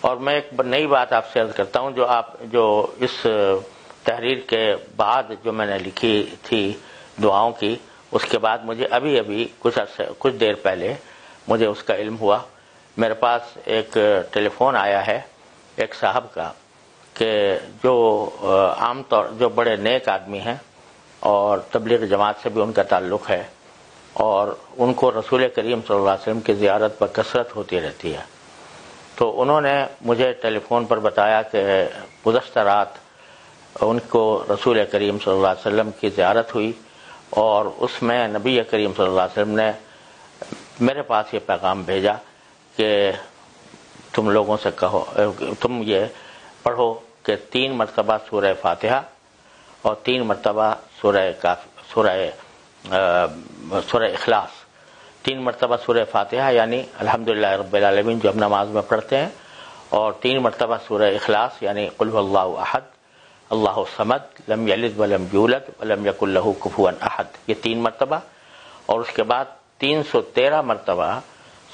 اور میں ایک نئی بات آپ سے عرض کرتا ہوں، جو اس تحریر کے بعد جو میں نے لکھی تھی دعاؤں کی، اس کے بعد مجھے ابھی کچھ دیر پہلے مجھے اس کا علم ہوا۔ میرے پاس ایک ٹیلی فون آیا ہے ایک صاحب کا کہ جو عام طور جو بڑے نیک آدمی ہیں اور تبلیغ جماعت سے بھی ان کا تعلق ہے، اور ان کو رسول کریم صلی اللہ علیہ وسلم کی زیارت پر کثرت ہوتی رہتی ہے، تو انہوں نے مجھے ٹیلی فون پر بتایا کہ گزشتہ رات ان کو رسول کریم صلی اللہ علیہ وسلم کی زیارت ہوئی، اور اس میں نبی کریم صلی اللہ علیہ وسلم نے میرے پاس یہ پیغام بھیجا کہ تم لوگوں سے کہو، تم یہ پڑھو کہ 3 مرتبہ سورہ فاتحہ اور 3 مرتبہ سورہ اخلاص، 3 مرتبہ سورہ فاتحہ یعنی الحمدللہ رب العالمین جو ہم نماز میں پڑھتے ہیں، اور 3 مرتبہ سورہ اخلاص یعنی قل هو اللہ احد اللہ الصمد لم یلد ولم یولد ولم یکن لہ کفوا احد، یہ 3 مرتبہ، اور اس کے بعد 313 مرتبہ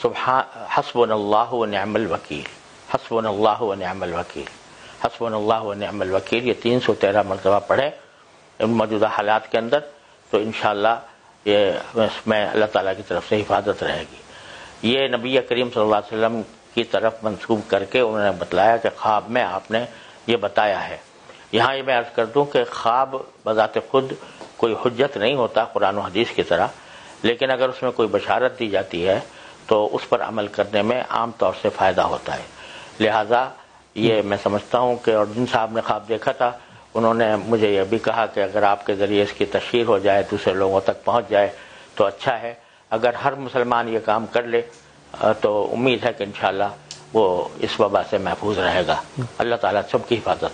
حسبنا اللہ ونعم الوکیل، حسبنا اللہ ونعم الوکیل، حسبنا اللہ ونعم الوکیل، یہ 313 مرتبہ پڑھے ان موجودہ حالات کے اندر، تو انشاءاللہ یہ اس میں اللہ تعالیٰ کی طرف سے حفاظت رہے گی۔ یہ نبی کریم صلی اللہ علیہ وسلم کی طرف منسوب کر کے انہوں نے بتلایا کہ خواب میں آپ نے یہ بتایا ہے۔ یہاں یہ میں عرض کر دوں کہ خواب بذات خود کوئی حجت نہیں ہوتا قرآن و حدیث کی طرح، لیکن اگر اس میں کوئی بشارت دی جاتی ہے تو اس پر عمل کرنے میں عام طور سے فائدہ ہوتا ہے۔ لہذا یہ میں سمجھتا ہوں کہ، اور جن صاحب نے خواب دیکھا تھا انہوں نے مجھے یہ بھی کہا کہ اگر آپ کے ذریعے اس کی تشہیر ہو جائے، دوسرے لوگوں تک پہنچ جائے تو اچھا ہے، اگر ہر مسلمان یہ کام کر لے تو امید ہے کہ انشاءاللہ وہ اس وبا سے محفوظ رہے گا۔ اللہ تعالیٰ سب کی حفاظت